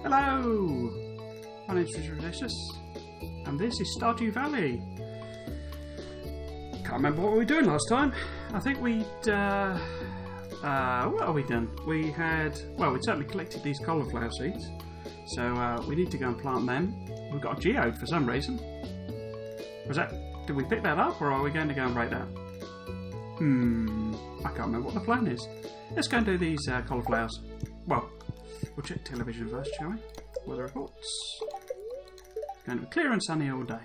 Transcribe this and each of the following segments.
Hello! My name's Delicious, and this is Stardew Valley. Can't remember what we were doing last time. I think we'd... what have we done? We had... Well, we'd certainly collected these cauliflower seeds, so we need to go and plant them. We've got a geode for some reason. Was that... Did we pick that up, or are we going to go and break that? I can't remember what the plan is. Let's go and do these cauliflowers. Well, we'll check television first, shall we? Weather reports. Going to be clear and sunny all day.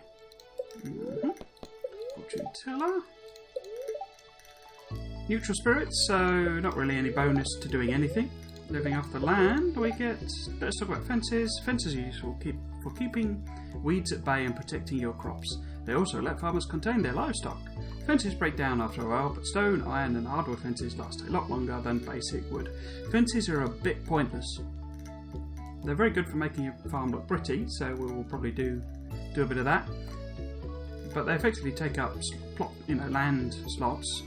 Fortune teller. Neutral spirits, so not really any bonus to doing anything. Living off the land, we get... Let's talk about fences. Fences are useful for keeping weeds at bay and protecting your crops. They also let farmers contain their livestock. Fences break down after a while, but stone, iron and hardwood fences last a lot longer than basic wood. Fences are a bit pointless. They're very good for making your farm look pretty, so we will probably do a bit of that. But they effectively take up land slots.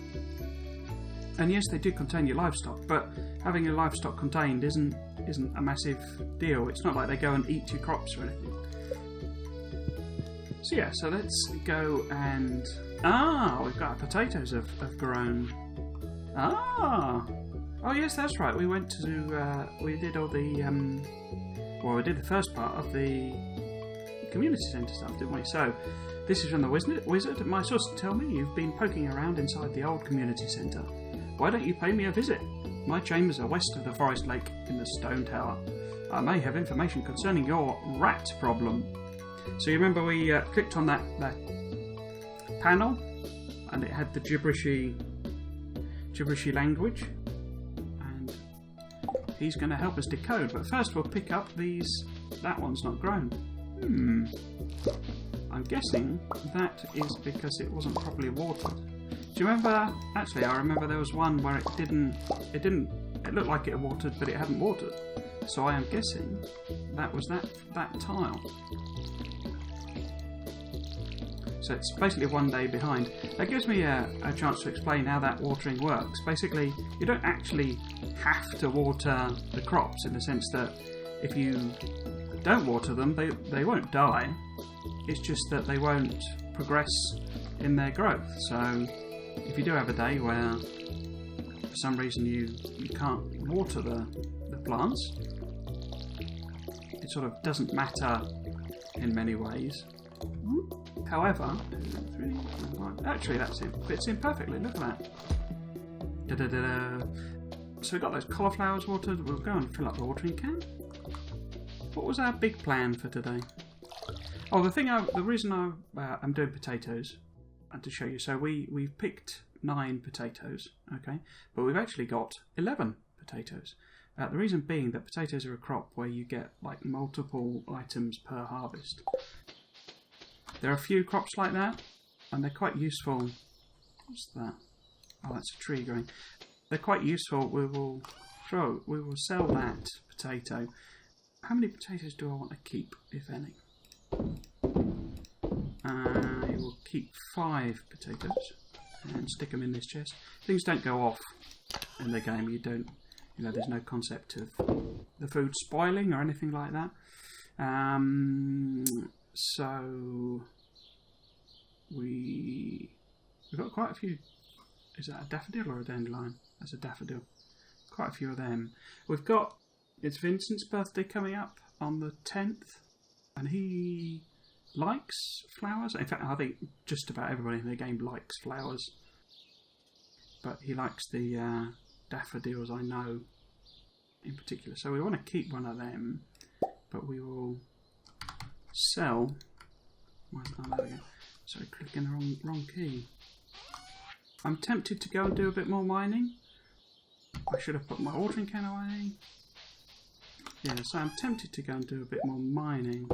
And yes, they do contain your livestock, but having your livestock contained isn't a massive deal. It's not like they go and eat your crops or anything. So yeah, so let's go and... we've got our potatoes have grown. Oh yes, that's right. We went to... we did all the... we did the first part of the community centre stuff, didn't we? So, this is from the wizard. My sources tell me you've been poking around inside the old community centre. Why don't you pay me a visit? My chambers are west of the forest lake in the stone tower. I may have information concerning your rat problem. So you remember we clicked on that panel and it had the gibberishy language, and he's going to help us decode. But first we'll pick up these. That one's not grown. I'm guessing that is because it wasn't properly watered. Do you remember? Actually, I remember there was one where it looked like it had watered, but it hadn't watered. So I am guessing that was that tile. So it's basically 1 day behind. That gives me a chance to explain how that watering works. Basically, you don't actually have to water the crops, in the sense that if you don't water them, they won't die. It's just that they won't progress in their growth. So if you do have a day where for some reason you can't water the plants, it sort of doesn't matter in many ways. However, actually that fits in perfectly. Look at that. So we've got those cauliflowers watered. We'll go and fill up the watering can. What was our big plan for today? Oh, the reason I'm doing potatoes, and to show you. So we've picked 9 potatoes, okay, but we've actually got 11 potatoes. The reason being that potatoes are a crop where you get like multiple items per harvest. There are a few crops like that, and they're quite useful. What's that? Oh, that's a tree growing. They're quite useful. We will sell that potato. How many potatoes do I want to keep, if any? I will keep 5 potatoes and stick them in this chest. Things don't go off in the game. There's no concept of the food spoiling or anything like that. So we've got quite a few. Is that a daffodil or a dandelion? That's a daffodil. Quite a few of them. It's Vincent's birthday coming up on the 10th, and he likes flowers. In fact, I think just about everybody in the game likes flowers, but he likes the daffodils, I know, in particular. So we want to keep one of them, but we will sell. Oh, there we go. Sorry, clicking the wrong key. I'm tempted to go and do a bit more mining. I should have put my watering can away. Yeah, so I'm tempted to go and do a bit more mining.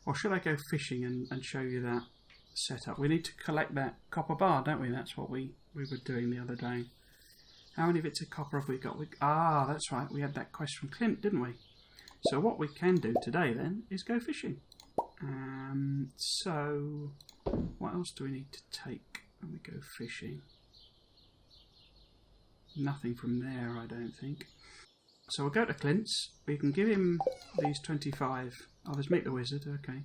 Or should I go fishing and show you that setup? We need to collect that copper bar, don't we? That's what we were doing the other day. How many bits of copper have we got? That's right. We had that quest from Clint, didn't we? So what we can do today then is go fishing. So what else do we need to take when we go fishing? Nothing from there, I don't think. So we'll go to Clint's. We can give him these 25. Oh, there's Meet the Wizard. Okay.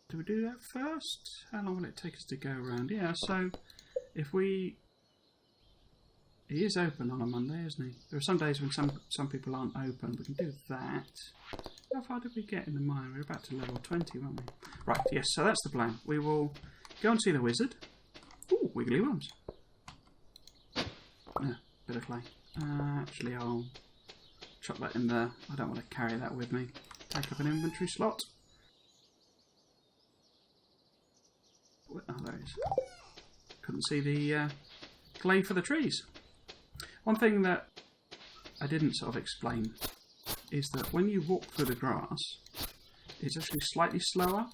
Do we do that first? How long will it take us to go around? Yeah, so if we... He is open on a Monday, isn't he? There are some days when some people aren't open. We can do that. How far did we get in the mine? We're about to level 20, weren't we? Right, yes, so that's the plan. We will go and see the wizard. Ooh, wiggly worms. Yeah, bit of clay. Actually, I'll chuck that in there. I don't want to carry that with me. Take up an inventory slot. Oh, there it is. Couldn't see the clay for the trees. One thing that I didn't sort of explain is that when you walk through the grass, it's actually slightly slower.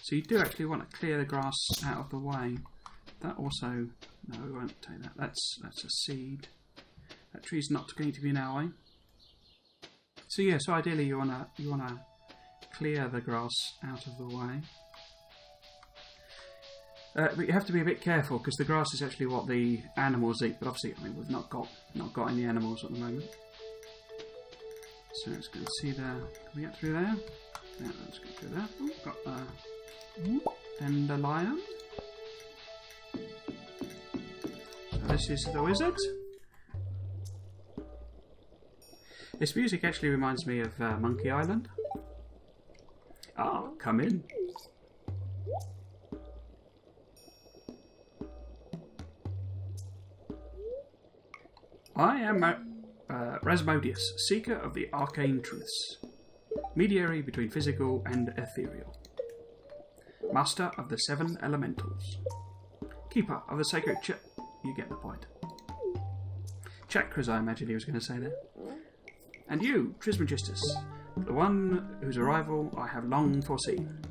So you do actually want to clear the grass out of the way. That also... No, we won't take that. That's a seed. That tree's not going to be in our way. So yeah, so ideally you wanna clear the grass out of the way. But you have to be a bit careful because the grass is actually what the animals eat. But obviously, I mean, we've not got any animals at the moment. So let's go and see there. Can we get through there? Yeah, let's go through there. Oh, got a dandelion. So this is the wizard. This music actually reminds me of Monkey Island. Ah, come in. I am Rasmodius, seeker of the arcane truths, mediary between physical and ethereal, master of the 7 elementals, keeper of the sacred you get the point. Chakras, I imagine he was going to say there. And you, Trismegistus, the one whose arrival I have long foreseen.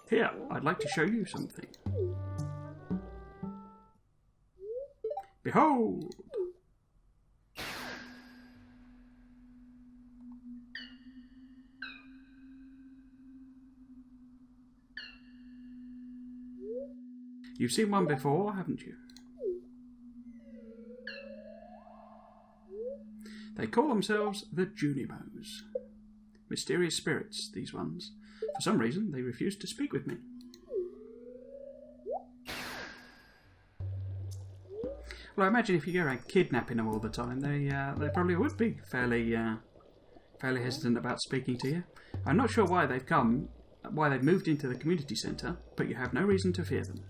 Here, I'd like to show you something. Behold! You've seen one before, haven't you? They call themselves the Junimos. Mysterious spirits, these ones. For some reason, they refuse to speak with me. Well, I imagine if you go around kidnapping them all the time, they probably would be fairly hesitant about speaking to you. I'm not sure why they've moved into the community centre, but you have no reason to fear them.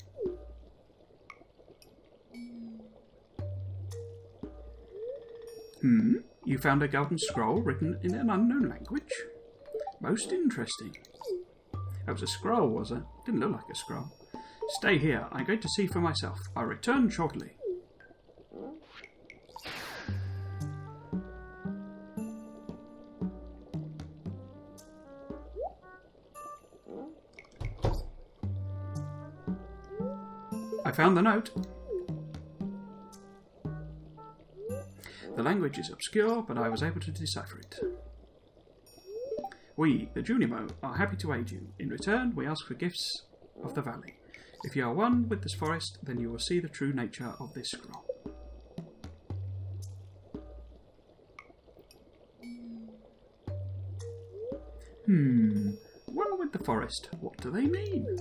You found a golden scroll written in an unknown language? Most interesting. That was a scroll, was it? Didn't look like a scroll. Stay here. I'm going to see for myself. I'll return shortly. I found the note. The language is obscure, but I was able to decipher it. We, the Junimo, are happy to aid you. In return, we ask for gifts of the valley. If you are one with this forest, then you will see the true nature of this scroll. One with the forest. What do they mean?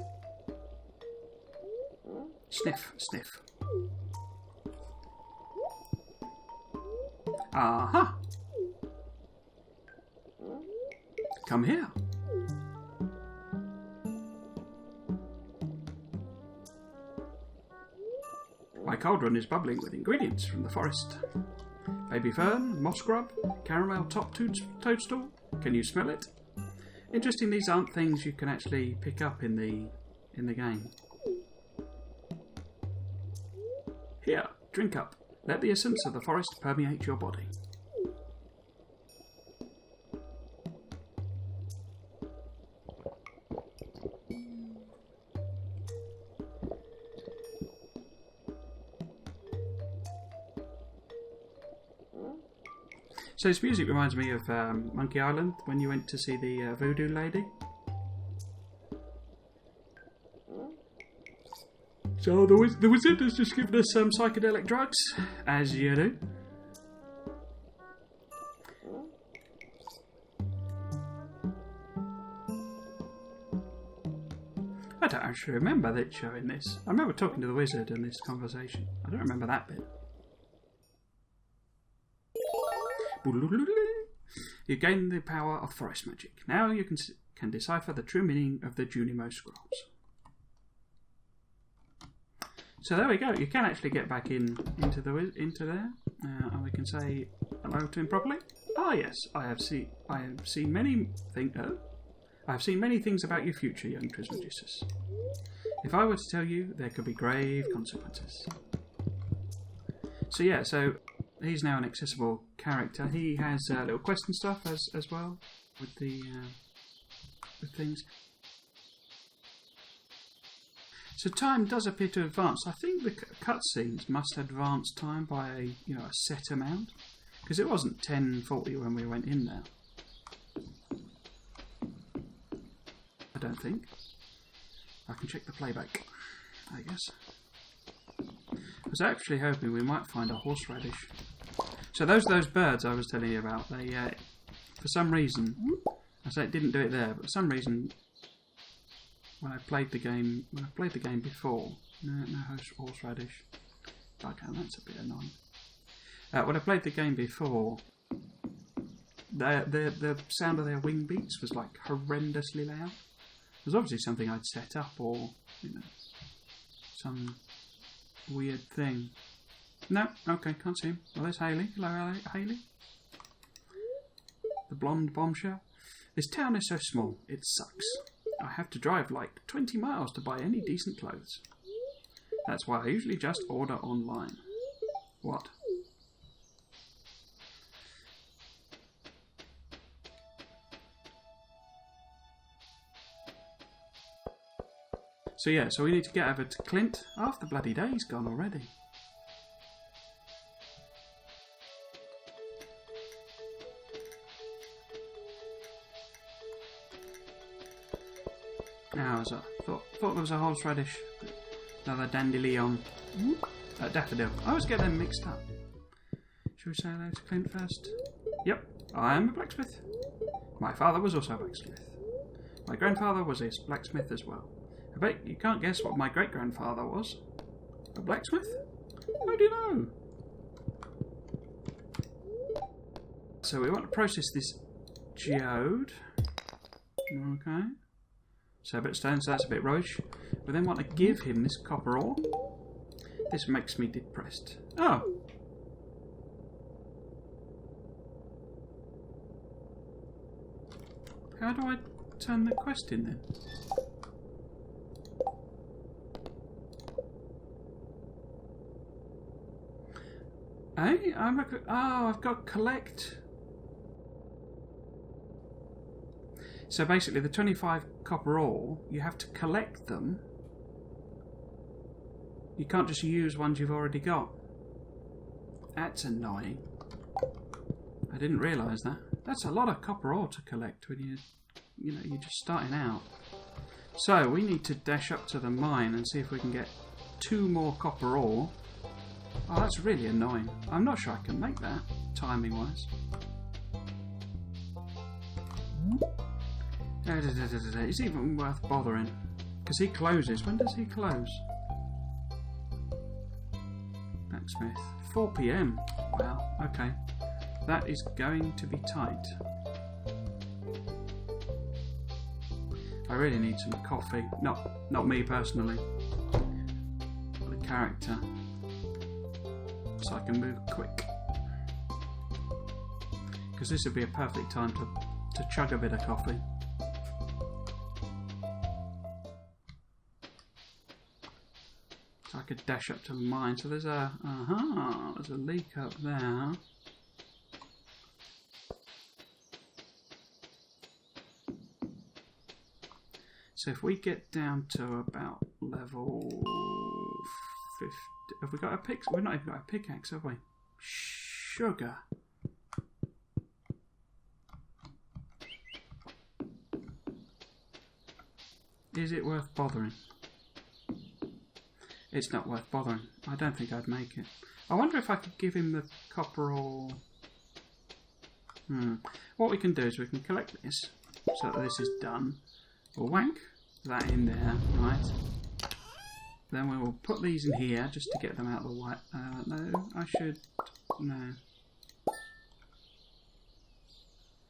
Sniff, sniff. Aha! Come here. My cauldron is bubbling with ingredients from the forest. Baby fern, moss grub, caramel top toadstool. Can you smell it? Interesting, these aren't things you can actually pick up in the game. Here, drink up. Let the essence of the forest permeate your body. So this music reminds me of Monkey Island, when you went to see the voodoo lady. So the wizard has just given us some psychedelic drugs, as you do. don't actually remember that showing this. I remember talking to the wizard in this conversation. I don't remember that bit. You gain the power of forest magic. Now you can decipher the true meaning of the Junimo scrolls. So there we go. You can actually get back into there, and we can say hello to him properly. Ah, yes, I have seen many things about your future, young Trismegistus. If I were to tell you, there could be grave consequences. So yeah, so he's now an accessible character. He has little quest and stuff as well with the with things. So time does appear to advance. I think the cutscenes must advance time by a set amount, because it wasn't 10:40 when we went in there. I don't think. I can check the playback, I guess. I was actually hoping we might find a horseradish. So those birds I was telling you about, they for some reason, I say it didn't do it there, but for some reason when I played the game before, no horseradish. Okay, that's a bit annoying. When I played the game before, the sound of their wing beats was like horrendously loud. It was obviously something I'd set up, or some weird thing. No, okay, can't see him. Well, there's Hayley. Hello, Hayley. The blonde bombshell. This town is so small, it sucks. I have to drive like 20 miles to buy any decent clothes. That's why I usually just order online. What? So yeah, so we need to get over to Clint. Half the bloody day's gone already. Now, as I thought there was a horseradish, another dandelion, daffodil. I always get them mixed up. Should we say hello to Clint first? Yep, I am a blacksmith. My father was also a blacksmith. My grandfather was a blacksmith as well. I bet you can't guess what my great-grandfather was. A blacksmith? How do you know? So we want to process this geode. Okay. So a bit of stone, so that's a bit rubbish. We then want to give him this copper ore. This makes me depressed. Oh! How do I turn the quest in then? Hey, I've got collect. So basically the 25 copper ore, you have to collect them. You can't just use ones you've already got. That's annoying. I didn't realise that. That's a lot of copper ore to collect when you're just starting out. So we need to dash up to the mine and see if we can get 2 more copper ore. Oh, that's really annoying. I'm not sure I can make that, timing-wise. It's even worth bothering. Because he closes. When does he close? Blacksmith. 4 PM. Wow, okay. That is going to be tight. I really need some coffee. Not me personally. The character. So I can move quick. Because this would be a perfect time to chug a bit of coffee. So I could dash up to the mine. So there's a leak up there. So if we get down to about level 50, have we got a pick? We've not even got a pickaxe, have we? Sugar. Is it worth bothering? It's not worth bothering. I don't think I'd make it. I wonder if I could give him the copper ore. What we can do is we can collect this so that this is done. Or whack. that in there, right? Then we will put these in here just to get them out of the way. No, I should... No.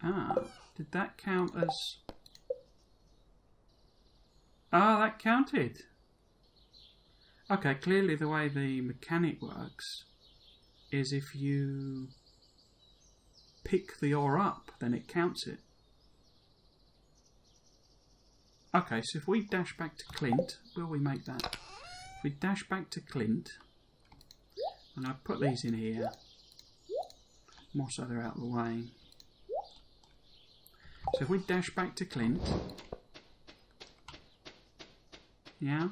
Ah, did that count as... Ah, that counted. Okay, clearly the way the mechanic works is if you pick the ore up, then it counts it. Okay, so if we dash back to Clint, will we make that? If we dash back to Clint, and I put these in here, more so they're out of the way. So if we dash back to Clint, yeah.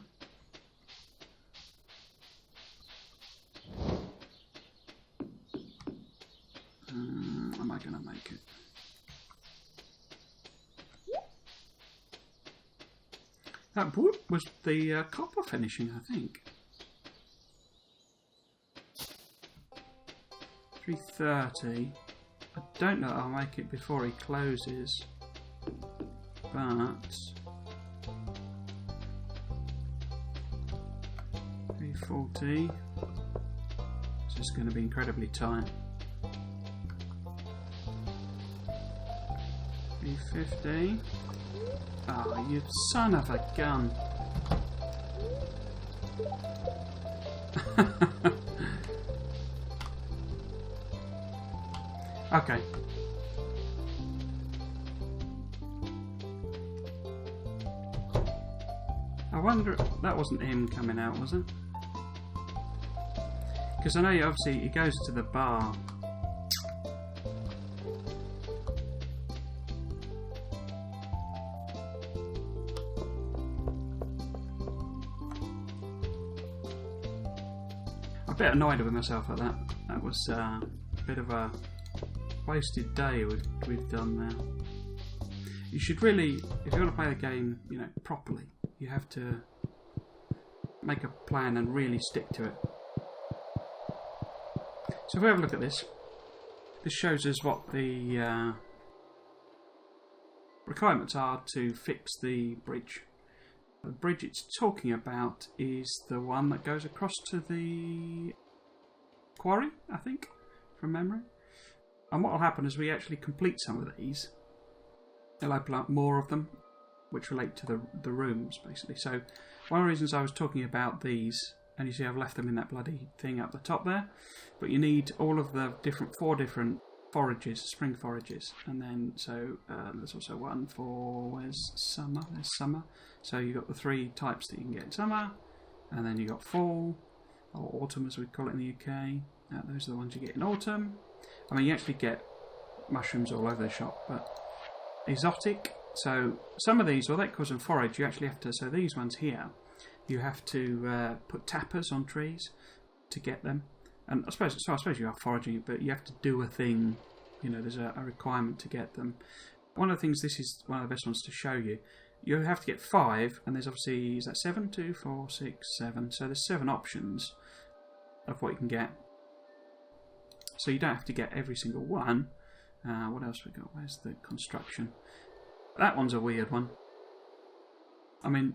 Am I going to make it? That was the copper finishing, I think. 3:30. I don't know that I'll make it before he closes, but 3:40. It's just going to be incredibly tight. 3:50. Oh, you son of a gun. Okay. I wonder... That wasn't him coming out, was it? Because I know obviously he goes to the bar. I'm a bit annoyed with myself at that. That was a bit of a wasted day we've done there. You should really, if you want to play the game, you know, properly, you have to make a plan and really stick to it. So if we have a look at this, this shows us what the requirements are to fix the bridge. The bridge it's talking about is the one that goes across to the quarry, I think, from memory. And what will happen is we actually complete some of these. They'll open up more of them, which relate to the rooms, basically. So one of the reasons I was talking about these, and you see I've left them in that bloody thing up the top there, but you need all of the four different forages, spring forages, and then so there's also one for where's summer? There's summer. So you've got the three types that you can get in summer, and then you've got fall, or autumn as we call it in the UK. Those are the ones you get in autumn. I mean, you actually get mushrooms all over the shop, but exotic. So some of these, well, that calls them forage. You actually have to. So these ones here, you have to put tappers on trees to get them. And I suppose you are foraging, but you have to do a thing. You know, there's a requirement to get them. One of the things, this is one of the best ones to show you. You have to get 5, and there's obviously, is that 7? 2, 4, 6, 7. So there's 7 options of what you can get. So you don't have to get every single one. What else we got? Where's the construction? That one's a weird one. I mean,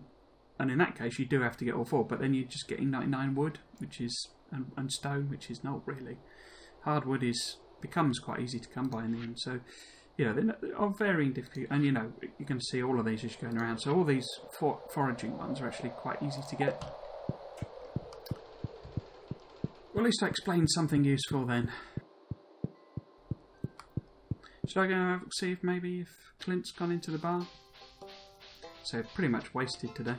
and in that case you do have to get all 4, but then you're just getting 99 wood, which is and stone, which is not really. Hardwood becomes quite easy to come by in the end. So, you know, they're of varying difficulty, and you know, you can see all of these as you're going around. So all these foraging ones are actually quite easy to get. Well, at least I explained something useful then. Should I go and see if maybe Clint's gone into the bar? So pretty much wasted today.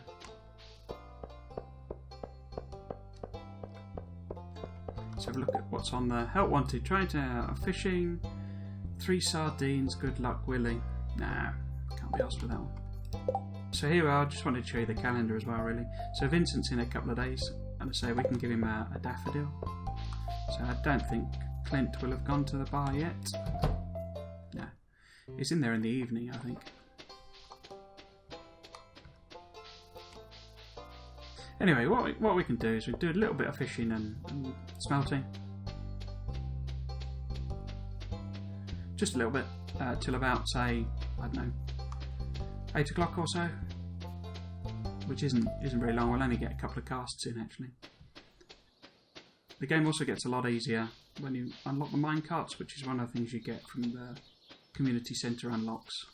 Let's have a look at what's on the help wanted. Trying to fishing, 3 sardines. Good luck, Willie. Nah, can't be asked for that one. So here we are. Just wanted to show you the calendar as well, really. So Vincent's in a couple of days, and I say we can give him a daffodil. So I don't think Clint will have gone to the bar yet. No, he's in there in the evening, I think. Anyway, what we can do is we do a little bit of fishing and smelting. Just a little bit, till about, say, I don't know, 8 o'clock or so. which isn't very long. We'll only get a couple of casts in actually. The game also gets a lot easier when you unlock the minecarts, which is one of the things you get from the community centre unlocks.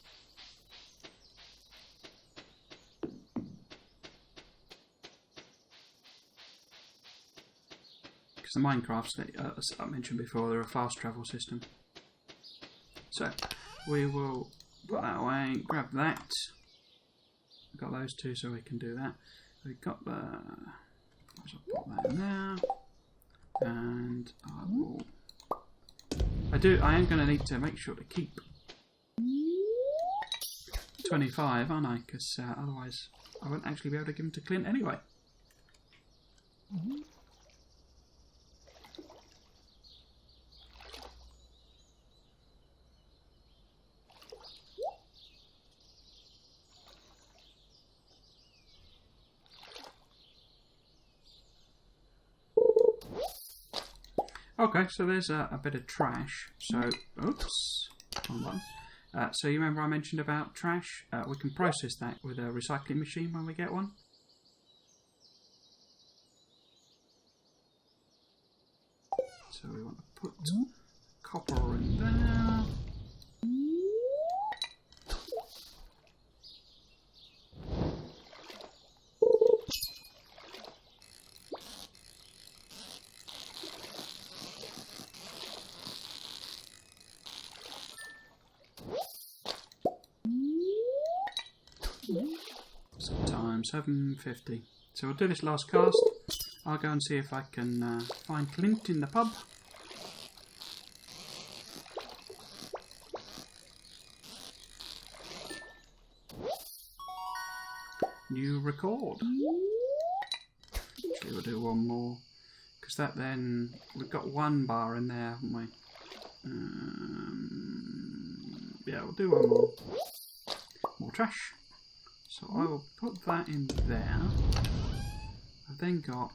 Because the minecrafts, as I mentioned before, they're a fast travel system. So we will put that away, grab that. We've got those two, so we can do that. We've got the. I'll put that in there, and I am going to need to make sure to keep 25, aren't I? Because otherwise, I won't actually be able to give them to Clint anyway. Okay, so there's a bit of trash. So, oops, hold on. So you remember I mentioned about trash? We can process that with a recycling machine when we get one. So we want to put copper in there. Times 750. So we'll do this last cast. I'll go and see if I can find Clint in the pub. New record. Actually, we'll do one more. Because that then, we've got one bar in there, haven't we? Yeah, we'll do one more. More trash. So I will put that in there. I've then got,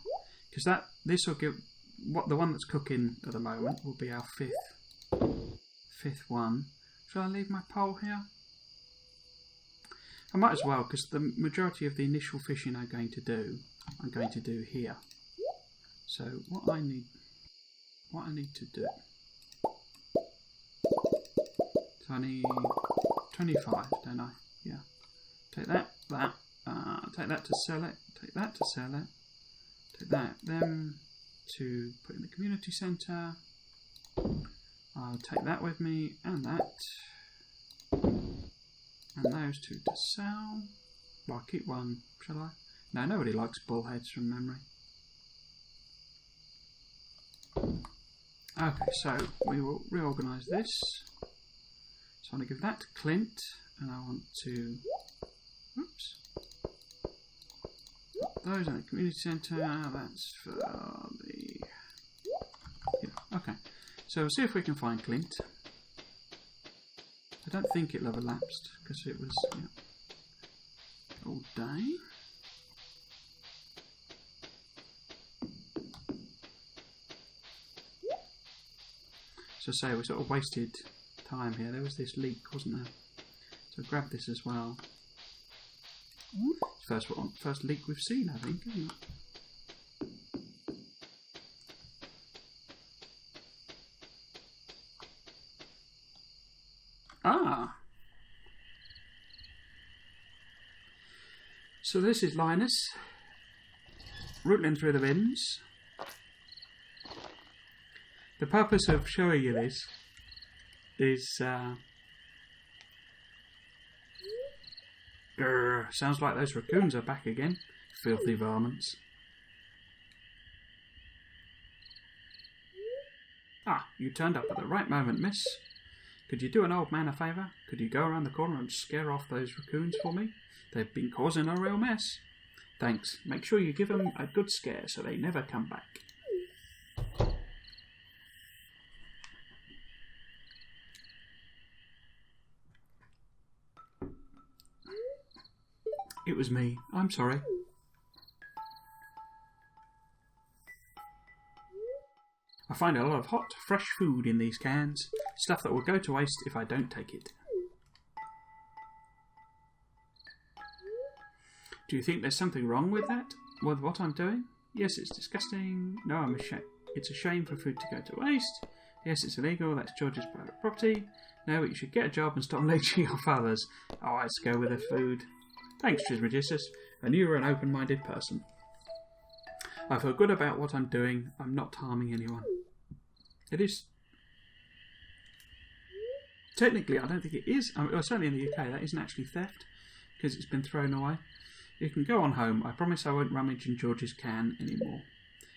because this will give, the one that's cooking at the moment will be our fifth one. Shall I leave my pole here? I might as well, because the majority of the initial fishing I'm going to do here. So what I need to do. So I need 25, don't I? Yeah. Take that, take that to sell it, take that to sell it, take them to put in the community centre. I'll take that with me, and that, and those two to sell. Well, I'll keep one, shall I? No, nobody likes bullheads from memory. Okay, so we will reorganise this. So I want to give that to Clint, and I want to. Oops. Those in the community centre, that's for the. Yeah, okay. So we'll see if we can find Clint. I don't think it'll have elapsed because it was all day. So say we sort of wasted time here. There was this leak, wasn't there? So grab this as well. First leak we've seen, I think, isn't it? Ah! So this is Linus, rootling through the bins. The purpose of showing you this is... sounds like those raccoons are back again. Filthy varmints. Ah, you turned up at the right moment, miss. Could you do an old man a favour? Could you go around the corner and scare off those raccoons for me? They've been causing a real mess. Thanks. Make sure you give them a good scare so they never come back. It was me. I'm sorry. I find a lot of hot, fresh food in these cans. Stuff that will go to waste if I don't take it. Do you think there's something wrong with that? With what I'm doing? Yes, it's disgusting. No, I'm ashamed. It's a shame for food to go to waste. Yes, it's illegal. That's George's private property. No, you should get a job and stop leeching off others. Oh, let's go with the food. Thanks, Trismegistus. I knew you were an open-minded person. I feel good about what I'm doing. I'm not harming anyone. It is... Technically, I don't think it is. Well, certainly in the UK, that isn't actually theft, because it's been thrown away. You can go on home. I promise I won't rummage in George's can anymore.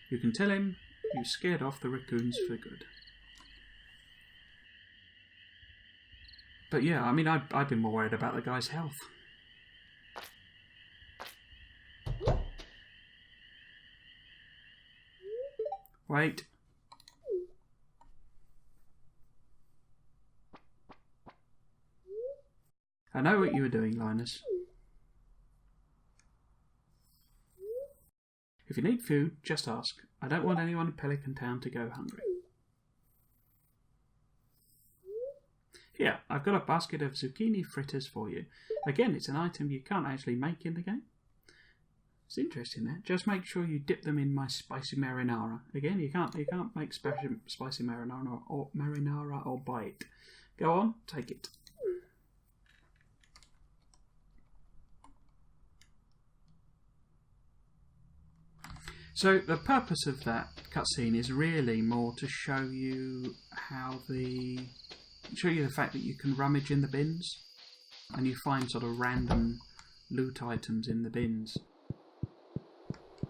You can tell him you scared off the raccoons for good. But yeah, I mean, I'd been more worried about the guy's health. Wait. I know what you were doing, Linus. If you need food, just ask. I don't want anyone in Pelican Town to go hungry. Here, I've got a basket of zucchini fritters for you. Again, it's an item you can't actually make in the game. It's interesting there. Just make sure you dip them in my spicy marinara. Again, you can't make spicy marinara or buy it. Go on, take it. So the purpose of that cutscene is really more to show you the fact that you can rummage in the bins, and you find sort of random loot items in the bins.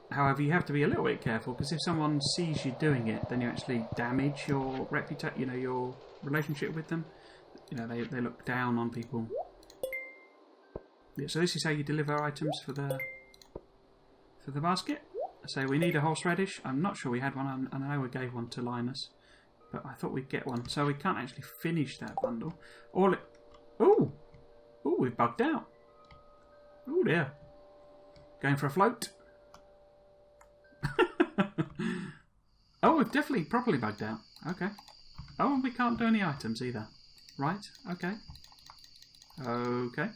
However, you have to be a little bit careful, because if someone sees you doing it, then you actually damage your your relationship with them. They look down on people. Yeah, so this is how you deliver items for the basket. So we need a horseradish. I'm not sure we had one, and I know we gave one to Linus, but I thought we'd get one. So we can't actually finish that bundle. Oh, we've bugged out. Oh dear. Going for a float. Oh, we've definitely properly bugged out. Okay. Oh, and we can't do any items either. Right. Okay. Okay.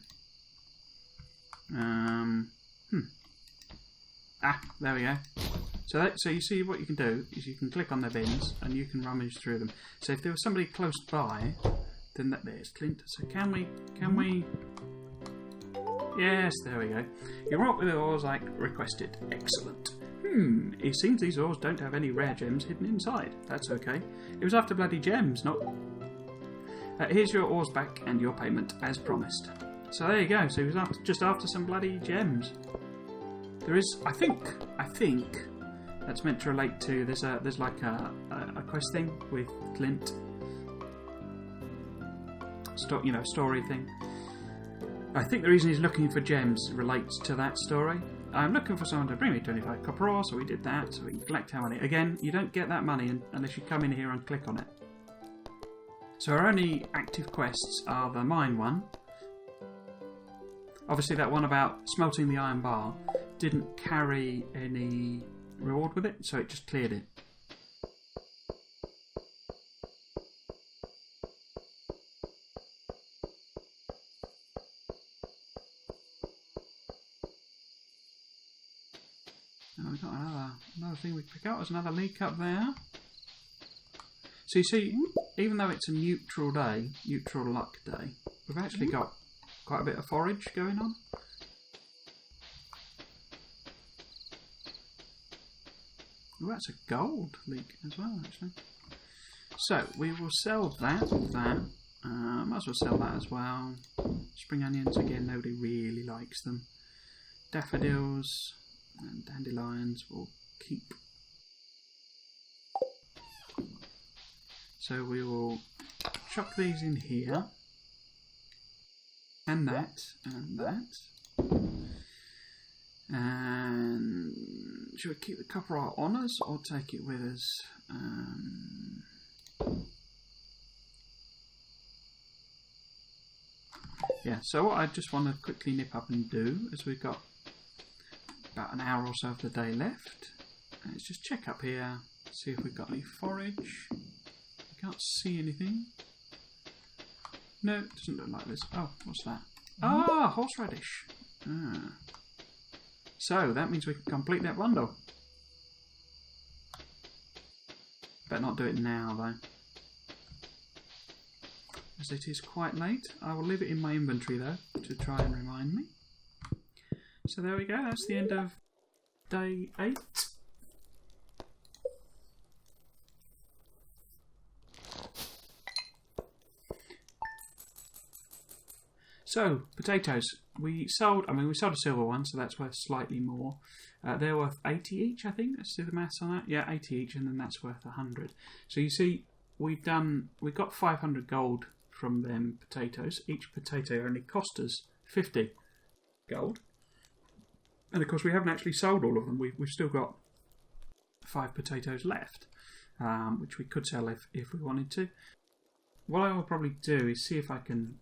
There we go. So you see what you can do is you can click on the bins and you can rummage through them. So if there was somebody close by, then there's Clint. So can we? Yes, there we go. You're up with the ores like requested. Excellent. It seems these ores don't have any rare gems hidden inside. That's okay. It was after bloody gems, not... here's your ores back and your payment, as promised. So there you go. So he was just after some bloody gems. There is, I think that's meant to relate to, there's like a quest thing with Clint. Story thing. I think the reason he's looking for gems relates to that story. I'm looking for someone to bring me 25 copper ore, so we did that, so we can collect our money. Again, you don't get that money unless you come in here and click on it. So our only active quests are the mine one. Obviously that one about smelting the iron bar didn't carry any reward with it, so it just cleared it. Now we've got another thing we can pick up. There's another leak up there. So you see, even though it's a neutral luck day, we've actually got quite a bit of forage going on. Oh, that's a gold leak as well, actually. So we will sell that. Might as well sell that as well. Spring onions, again, nobody really likes them. Daffodils and dandelions will keep. So we will chuck these in here. And that, and that. And should we keep the copper ore on us or take it with us? Yeah, so what I just want to quickly nip up and do is we've got about an hour or so of the day left. And let's just check up here, see if we've got any forage. I can't see anything. No, it doesn't look like this. Oh, what's that? Ah, horseradish. So that means we can complete that bundle. Better not do it now though, as it is quite late. I will leave it in my inventory though to try and remind me. So there we go, that's the end of day 8. So, potatoes. We sold a silver one, so that's worth slightly more. They're worth 80 each, I think. Let's do the maths on that. Yeah, 80 each, and then that's worth 100. So you see, we've got 500 gold from them potatoes. Each potato only cost us 50 gold. And of course, we haven't actually sold all of them. We've still got 5 potatoes left, which we could sell if we wanted to. What I will probably do is see if I can...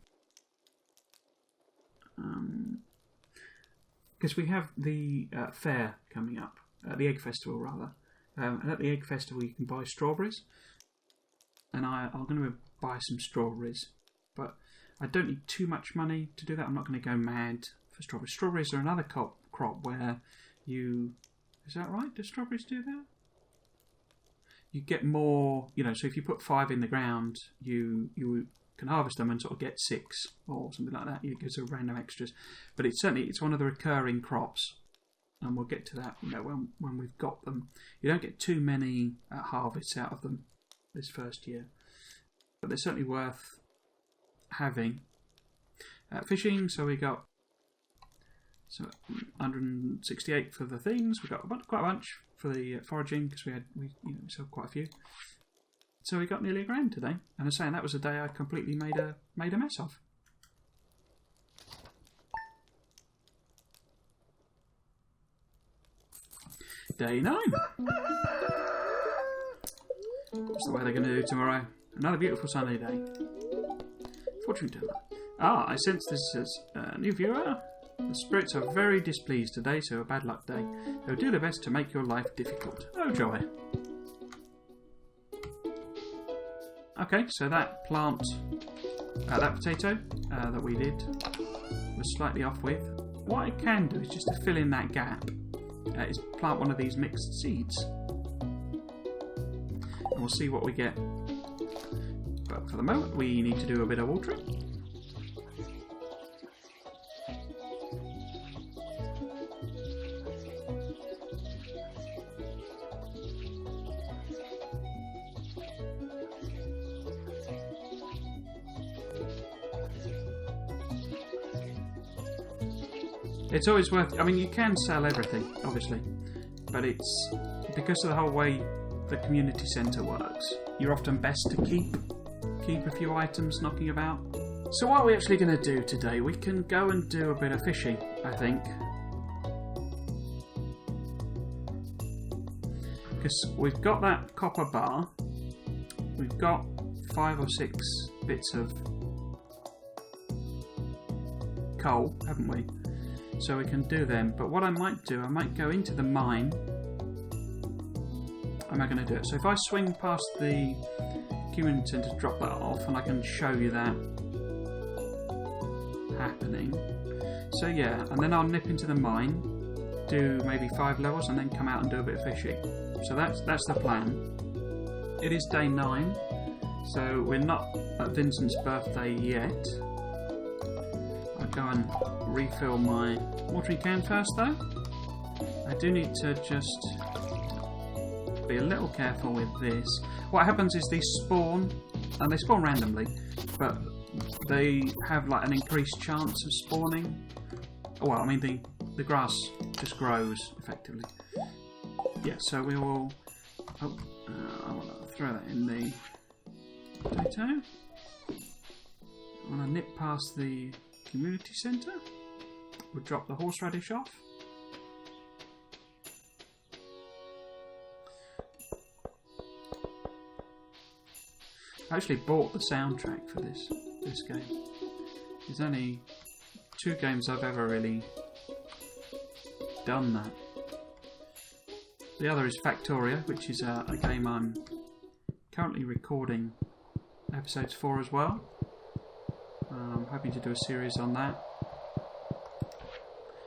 because we have the fair coming up, the egg festival rather, and at the egg festival you can buy strawberries, and I'm going to buy some strawberries, but I don't need too much money to do that. I'm not going to go mad for strawberries. Strawberries are another crop where you... Is that right? Do strawberries do that? You get more, so if you put 5 in the ground, you can harvest them and sort of get 6 or something like that. It gives a random extras. But it's one of the recurring crops, and we'll get to that when we've got them. You don't get too many harvests out of them this first year, but they're certainly worth having. Fishing, so we got 168 for the things. We got quite a bunch for the foraging because we sold quite a few. So we got nearly $1,000 today, and I'm saying that was a day I completely made a mess of. Day 9. What's the weather going to do tomorrow? Another beautiful sunny day. Fortune teller. I sense this is a new viewer. The spirits are very displeased today, so a bad luck day. They'll do their best to make your life difficult. Oh joy. Okay, so that that potato that we did was slightly off with. What I can do is just to fill in that gap, is plant one of these mixed seeds. And we'll see what we get. But for the moment, we need to do a bit of watering. It's always worth... you can sell everything, obviously, but it's because of the whole way the community centre works. You're often best to keep a few items knocking about. So what are we actually going to do today? We can go and do a bit of fishing, I think. Because we've got that copper bar. We've got 5 or 6 bits of coal, haven't we? So we can do them, but what I might do, I might go into the mine. How am I going to do it? So if I swing past the community centre to drop that off, and I can show you that happening. So yeah, and then I'll nip into the mine, do maybe 5 levels, and then come out and do a bit of fishing. So that's the plan. It is day 9, so we're not at Vincent's birthday yet. I'll go and refill my watering can first though. I do need to just be a little careful with this. What happens is these spawn, and they spawn randomly, but they have like an increased chance of spawning. Well, the grass just grows effectively. Yeah, so we will... I want to throw that in the potato. I want to nip past the community centre. We'll drop the horseradish off. I actually bought the soundtrack for this game. There's only 2 games I've ever really done that. The other is Factoria, which is a game I'm currently recording episodes for as well. I'm hoping to do a series on that.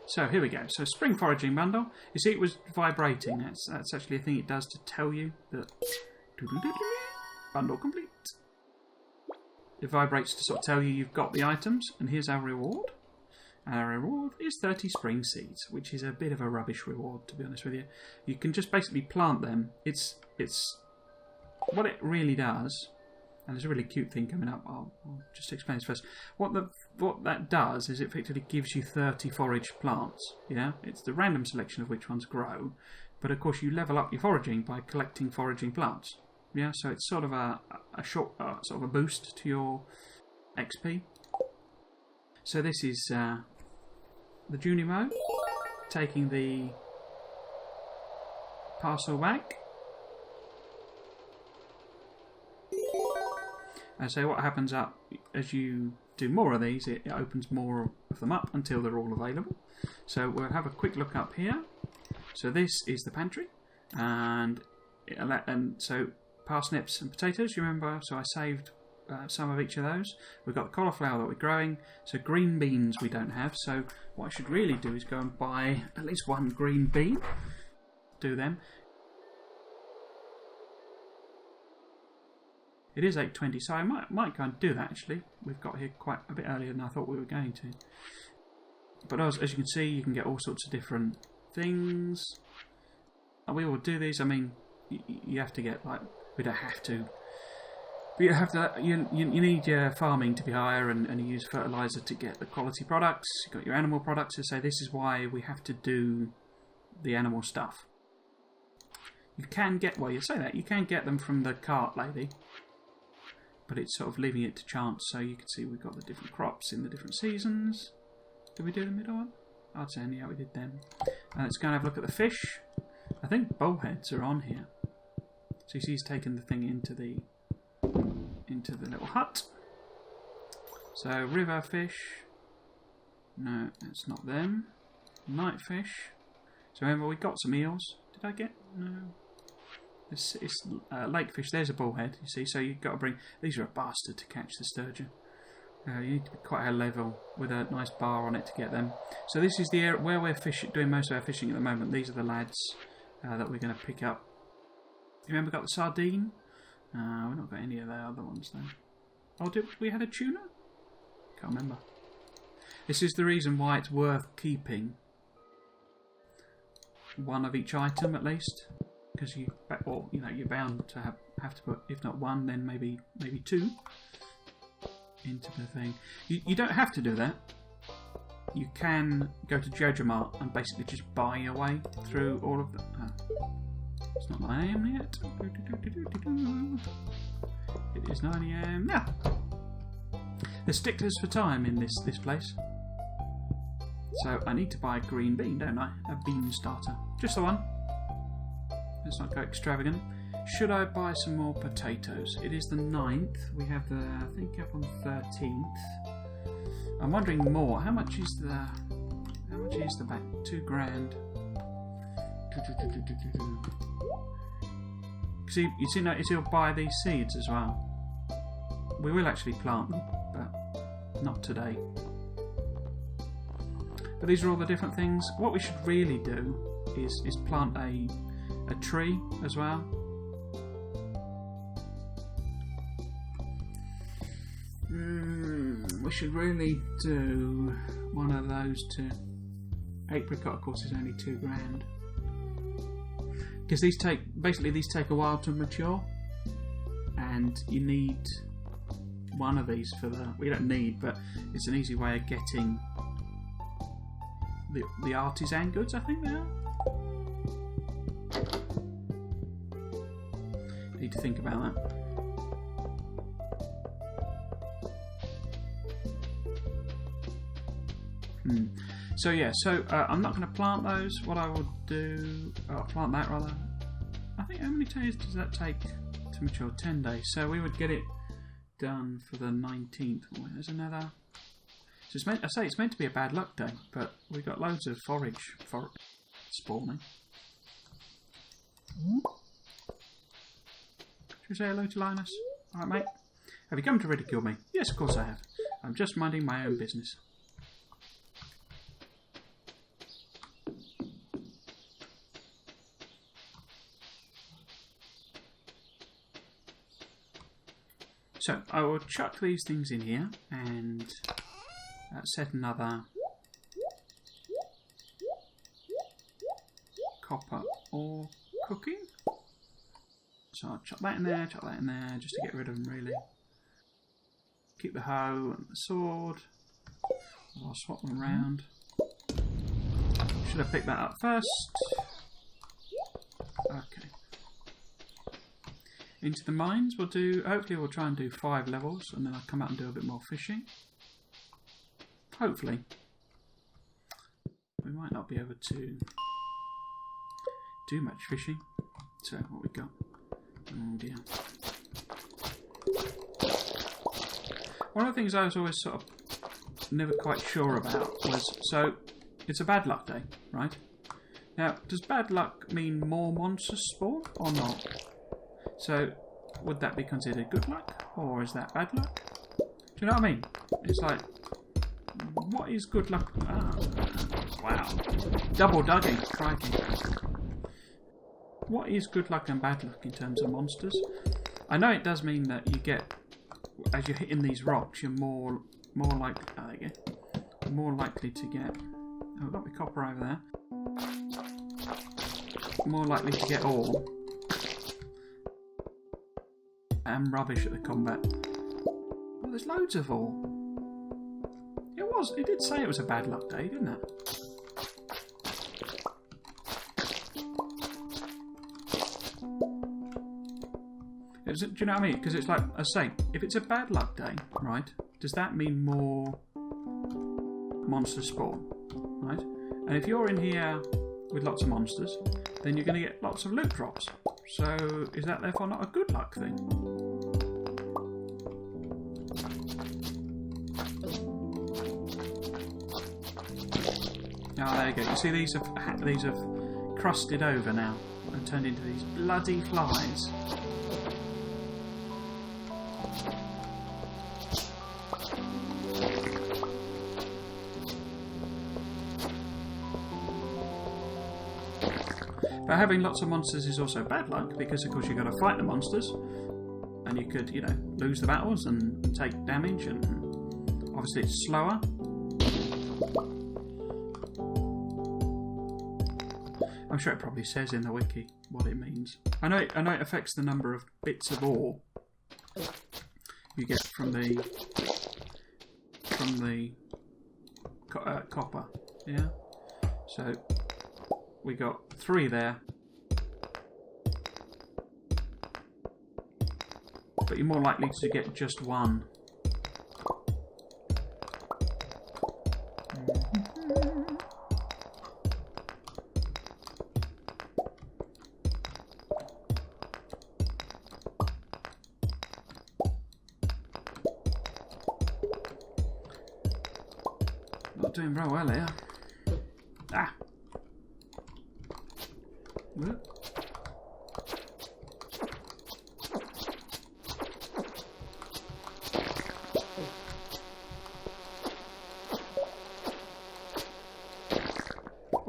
So here we go. So spring foraging bundle. You see, it was vibrating. That's actually a thing it does to tell you that bundle complete. It vibrates to sort of tell you you've got the items. And here's our reward. Our reward is 30 spring seeds, which is a bit of a rubbish reward, to be honest with you. You can just basically plant them. It's what it really does. And there's a really cute thing coming up. I'll just explain this first. What that does is it effectively gives you 30 forage plants. Yeah, it's the random selection of which ones grow, but of course you level up your foraging by collecting foraging plants. Yeah, so it's sort of a short sort of a boost to your XP. So this is the Junimo taking the parcel back. And so what happens as you do more of these, it opens more of them up until they're all available. So we'll have a quick look up here. So this is the pantry, and so parsnips and potatoes. You remember? So I saved some of each of those. We've got the cauliflower that we're growing. So green beans we don't have. So what I should really do is go and buy at least one green bean. Do them. It is 8:20, so I might go and do that actually. We've got here quite a bit earlier than I thought we were going to. But as you can see, you can get all sorts of different things. And we will do these. I mean, you have to get, like, we don't have to. But you have to. You need your farming to be higher, and you use fertilizer to get the quality products. You've got your animal products. So say this is why we have to do the animal stuff. You can get, well, you say that, you can get them from the cart lady. But it's sort of leaving it to chance, so you can see we've got the different crops in the different seasons. Did we do the middle one? I'd say, yeah, we did them. Let's go and have a look at the fish. I think bullheads are on here. So you see he's taken the thing into the little hut. So river fish. No, that's not them. Night fish. So remember, we got some eels. Did I get? No. It's lake fish. There's a bullhead, you see. So you've got to bring. These are a bastard to catch the sturgeon. You need to be quite a level with a nice bar on it to get them. So this is the area where we're doing most of our fishing at the moment. These are the lads that we're going to pick up. You remember, we got the sardine. We've not got any of the other ones though. Oh, did we had a tuna? Can't remember. This is the reason why it's worth keeping one of each item at least. Because you're bound to have to put, if not one, then maybe two into the thing. You don't have to do that. You can go to Jojamart and basically just buy your way through all of the. It's not 9 AM yet. It is 9 AM now. There's sticklers for time in this place. So I need to buy a green bean, don't I? A bean starter, just the one. Let's not go extravagant. Should I buy some more potatoes? It is the 9th. We have the, I think, up on the 13th. I'm wondering more. How much is the back? 2 grand. See, notice he'll buy these seeds as well. We will actually plant them, but not today. But these are all the different things. What we should really do is plant a tree as well. We should really do one of those too. Apricot, of course, is only 2 grand. Because these take a while to mature, and you need one of these for the. We don't need, but it's an easy way of getting the artisan goods. I think they are. Need to think about that. So yeah, I'm not going to plant those. What I will do, plant that rather. I think how many days does that take to mature? 10 days. So we would get it done for the 19th. Oh, there's another. So it's meant to be a bad luck day, but we've got loads of forage spawning. Should we say hello to Linus? Alright, mate. Have you come to ridicule me? Yes, of course I have. I'm just minding my own business. So I will chuck these things in here and set another copper ore cooking. So I'll chuck that in there, just to get rid of them really. Keep the hoe and the sword. I'll swap them around. Should have picked that up first. Okay. Into the mines we'll do, hopefully we'll try and do 5 levels and then I'll come out and do a bit more fishing. Hopefully. We might not be able to do much fishing. So what we got? Oh dear. One of the things I was always sort of never quite sure about was, so it's a bad luck day, right? Now, does bad luck mean more monsters spawn or not? So, would that be considered good luck or is that bad luck? Do you know what I mean? It's like, what is good luck? Ah, wow. Double dugging, crikey. What is good luck and bad luck in terms of monsters? I know it does mean that you get, as you're hitting these rocks, you're more likely. Oh, there you go. More likely to get. Oh, I've got my copper over there. More likely to get ore. I'm rubbish at the combat. Well, there's loads of ore. It did say it was a bad luck day, didn't it? Do you know what I mean? Because it's like, I say, if it's a bad luck day, right, does that mean more monsters spawn, right? And if you're in here with lots of monsters, then you're going to get lots of loot drops. So is that therefore not a good luck thing? Oh, there you go. You see, these have crusted over now and turned into these bloody flies. But having lots of monsters is also bad luck because, of course, you've got to fight the monsters, and you could, you know, lose the battles and take damage, and obviously it's slower. I'm sure it probably says in the wiki what it means. I know it affects the number of bits of ore you get from the copper. Yeah. So we got 3 there, but you're more likely to get just 1. Not doing very well here. Ah.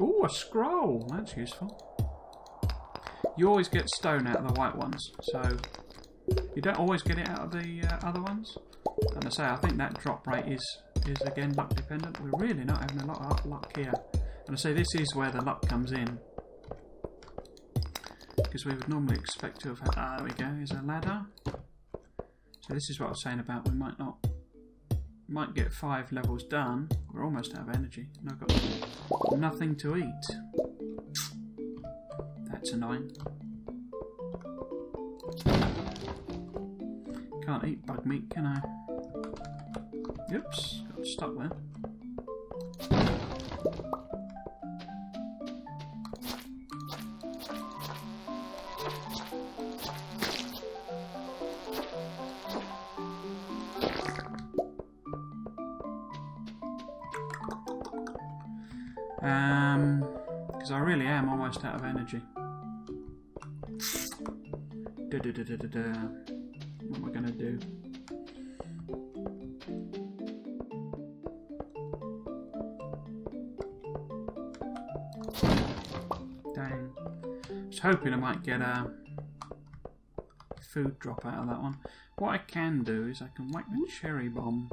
Ooh, a scroll. That's useful. You always get stone out of the white ones, so you don't always get it out of the other ones. And I say, I think that drop rate is again luck dependent. We're really not having a lot of luck here. And I say this is where the luck comes in, because we would normally expect to have had. Ah, there we go. Here's a ladder. So this is what I was saying about we might get 5 levels done. We're almost out of energy. And I've got nothing to eat. That's annoying. Can't eat bug meat, can I? Oops, got stuck there. Because I really am almost out of energy. What am I going to do? Dang. I was hoping I might get food drop out of that one. What I can do is I can whack the cherry bomb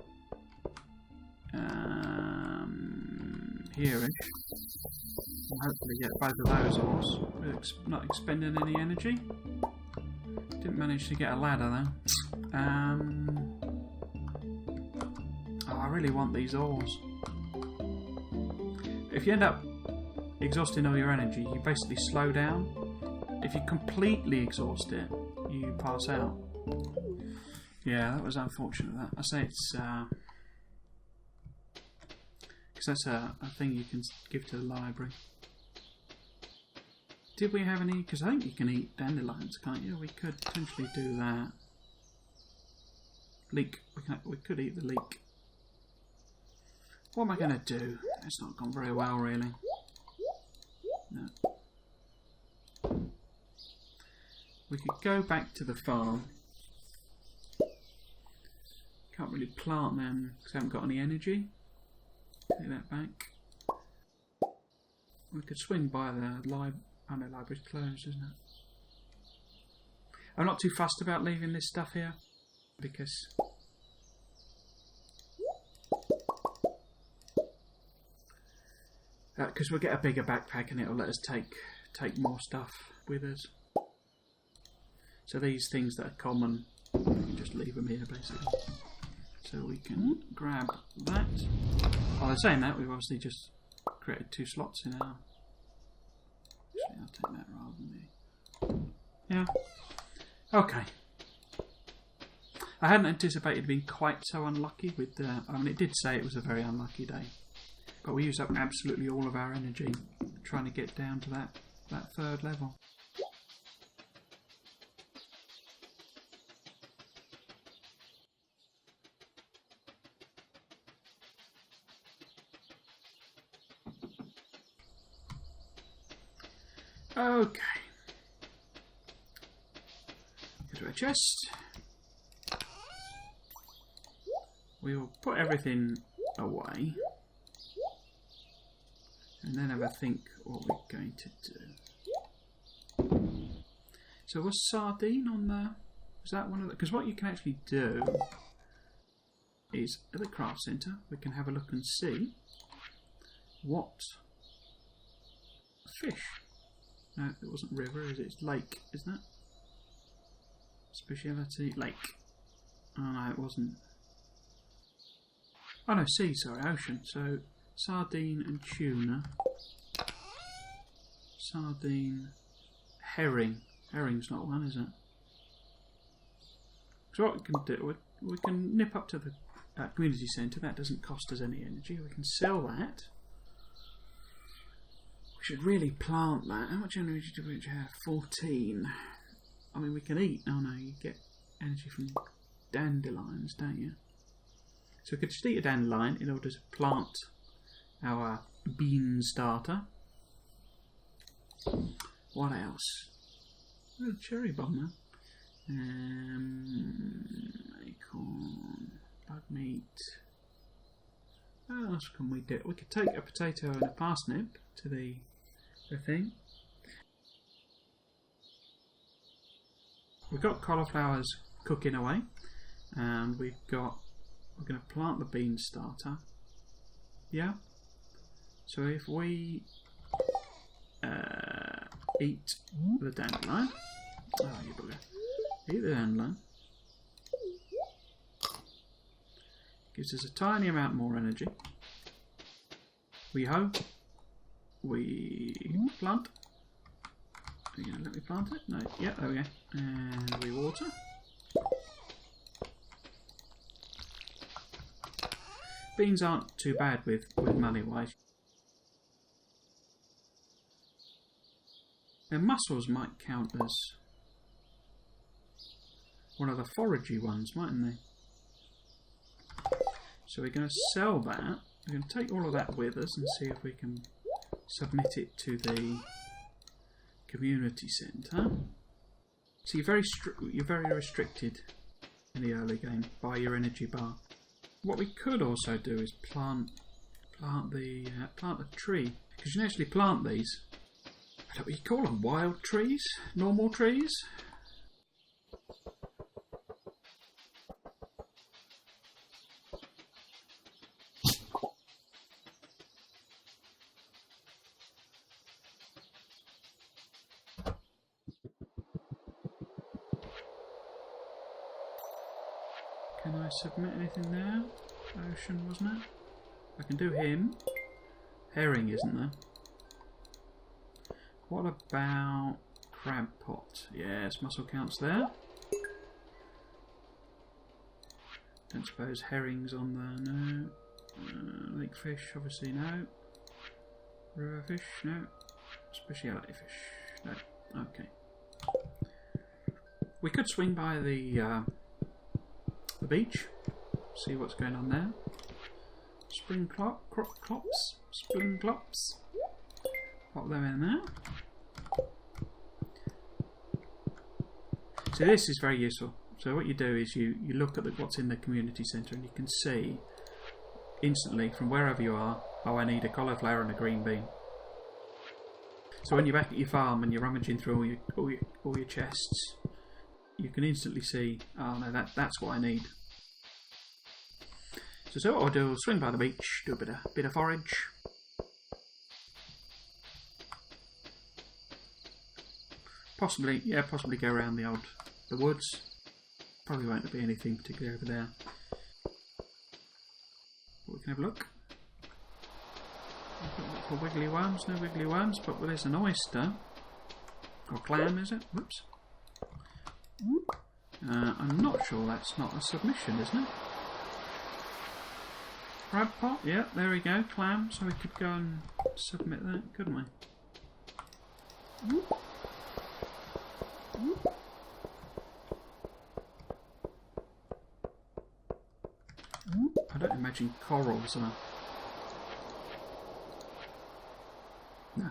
here-ish. And hopefully get both of those ores. Not expending any energy. Didn't manage to get a ladder though. Oh, I really want these ores. If you end up exhausting all your energy, you basically slow down. If you completely exhaust it, you pass out. Yeah, that was unfortunate. That I say it's because that's a thing you can give to the library. Did we have any? Because I think you can eat dandelions, can't you? We could potentially do that. Leek. We could eat the leek. What am I going to do? It's not gone very well, really. No. We could go back to the farm. Can't really plant them because I haven't got any energy. Take that back. We could swing by the library. I know library's closed, isn't it? I'm not too fussed about leaving this stuff here because we'll get a bigger backpack and it'll let us take more stuff with us. So these things that are common, we can just leave them here basically. So we can grab that. While they're saying that, we've obviously just created 2 slots in our... Actually, I'll take that rather than me. Yeah. Okay. I hadn't anticipated being quite so unlucky with the... I mean, it did say it was a very unlucky day. But we used up absolutely all of our energy trying to get down to that 3rd level. Okay. Go to our chest. We will put everything away. And then have a think what we're going to do. So was sardine on there? Was that one of the... Because what you can actually do is at the craft centre we can have a look and see what fish. No, it wasn't river, is it? It's lake, isn't it? Speciality lake. Oh no, it wasn't. Oh no, sea, sorry, ocean. So sardine and tuna. Sardine, herring. Herring's not one, is it? So what we can do, we can nip up to the community centre. That doesn't cost us any energy. We can sell that. We should really plant that. How much energy do we have? 14. I mean, we can eat. Oh no, you get energy from dandelions, don't you? So we could just eat a dandelion in order to plant our bean starter. What else? Oh, cherry bomb, acorn, bug meat. What else can we do? We could take a potato and a parsnip to the thing. We've got cauliflowers cooking away, and we're going to plant the bean starter. Yeah. So if we eat the dandelion, oh you bugger, eat the dandelion, gives us a tiny amount more energy. We hope we plant. Are you going to let me plant it? No. Yeah, there we go. And we water. Beans aren't too bad with money wise. Their mussels might count as one of the foragey ones, mightn't they? So we're going to sell that. We're going to take all of that with us and see if we can submit it to the community centre. So you're very restricted in the early game by your energy bar. What we could also do is plant a tree, because you can actually plant these. I don't know what you call them, wild trees, normal trees. Can I submit anything there? Ocean, wasn't it? I can do him. Herring, isn't there? What about crab pot? Yes, muscle counts there. Don't suppose herring's on there, no. Lake fish, obviously no. River fish, no. Speciality fish, no. Okay. We could swing by the beach, see what's going on there. Spring clops, spring clops. Pop them in there. So this is very useful. So what you do is you look at what's in the community centre and you can see instantly from wherever you are, oh, I need a cauliflower and a green bean. So when you're back at your farm and you're rummaging through all your chests, you can instantly see, oh no, that's what I need. So what I'll do, I'll swing by the beach, do a bit of forage. Possibly go around the woods. Probably won't be anything particularly over there. But we can have a look. Look for wiggly worms, no wiggly worms, but there's an oyster. Or clam, is it? Whoops. I'm not sure that's not a submission, isn't it? Crab pot, yeah, there we go, clam, so we could go and submit that, couldn't we? I don't imagine corals are... No.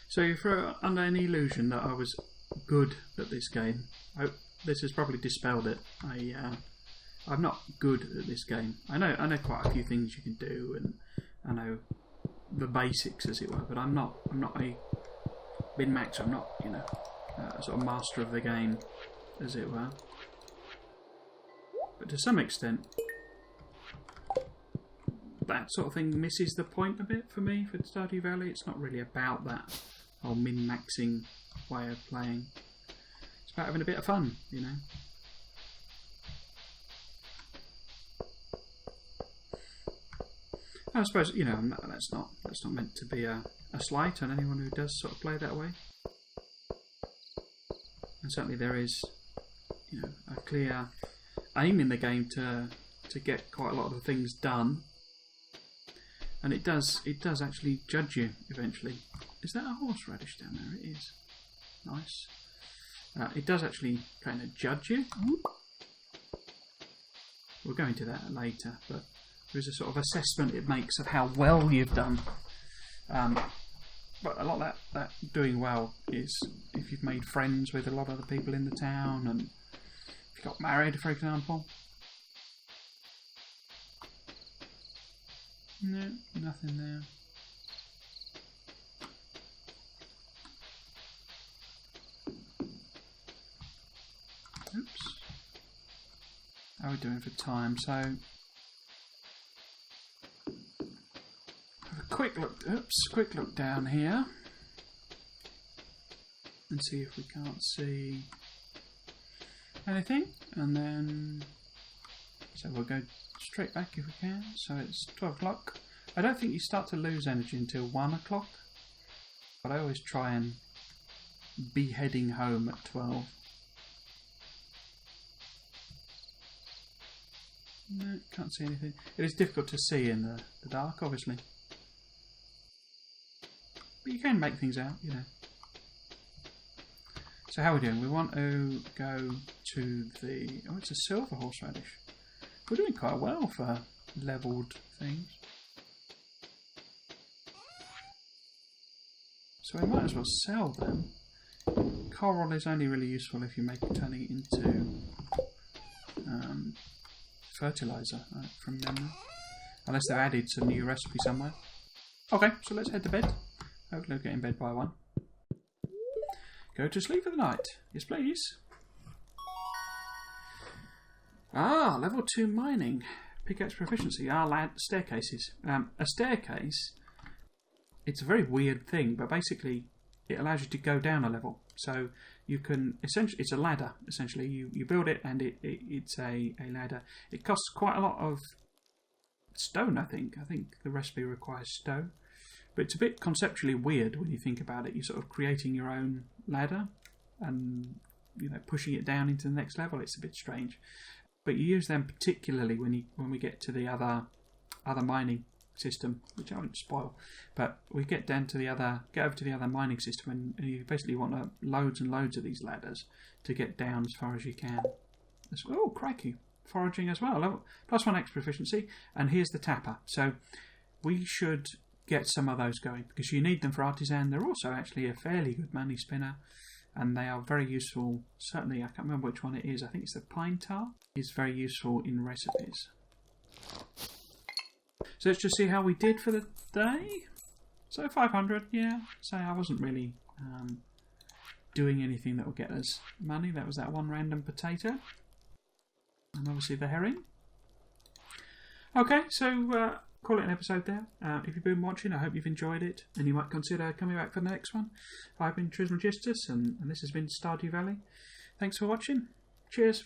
So if you're under any illusion that I was good at this game, this has probably dispelled it. I'm not good at this game. I know quite a few things you can do, and I know the basics, as it were. But I'm not a min-max. I'm not, a sort of master of the game, as it were. But to some extent, that sort of thing misses the point a bit for me for Stardew Valley. It's not really about that whole min-maxing way of playing. It's about having a bit of fun, I suppose that's not meant to be a slight on anyone who does sort of play that way. And certainly there is, a clear aim in the game to get quite a lot of the things done. And it does actually judge you eventually. Is that a horseradish down there? It is. Nice. It does actually kind of judge you. We'll go into that later, but there's a sort of assessment it makes of how well you've done. But a lot of that doing well is if you've made friends with a lot of the people in the town, and if you got married, for example. No, nothing there. Oops. How are we doing for time? So, have a quick look down here and see if we can't see anything, and then so we'll go straight back if we can. So it's 12 o'clock. I don't think you start to lose energy until 1 o'clock, but I always try and be heading home at 12. No, can't see anything. It is difficult to see in the dark, obviously. But you can make things out, So how are we doing? We want to go to the... Oh, it's a silver horseradish. We're doing quite well for levelled things. So we might as well sell them. Coral is only really useful if you turning it into fertiliser, from memory. Unless they've added some new recipe somewhere. Okay, so let's head to bed. Hopefully we'll get in bed by 1. Go to sleep for the night. Yes, please. Ah, level 2 mining. Pickaxe proficiency. Staircases. A staircase, it's a very weird thing, but basically it allows you to go down a level. So you can, essentially, it's a ladder, essentially. You build it and it's a ladder. It costs quite a lot of stone, I think. I think the recipe requires stone. But it's a bit conceptually weird when you think about it. You're sort of creating your own ladder and, you know, pushing it down into the next level. It's a bit strange. But you use them particularly when we get to the other mining system, which I won't spoil. But we get over to the other mining system, and you basically want loads and loads of these ladders to get down as far as you can. Oh, crikey! Foraging as well. +1 extra proficiency, and here's the tapper. So we should get some of those going because you need them for artisan. They're also actually a fairly good money spinner. And they are very useful. Certainly, I can't remember which one it is. I think it's the pine tar. It's very useful in recipes. So let's just see how we did for the day. So 500, yeah. So I wasn't really doing anything that would get us money. That was that one random potato. And obviously the herring. Okay, so call it an episode there. If you've been watching, I hope you've enjoyed it, and you might consider coming back for the next one. I've been Trismegistus, and this has been Stardew Valley. Thanks for watching. Cheers.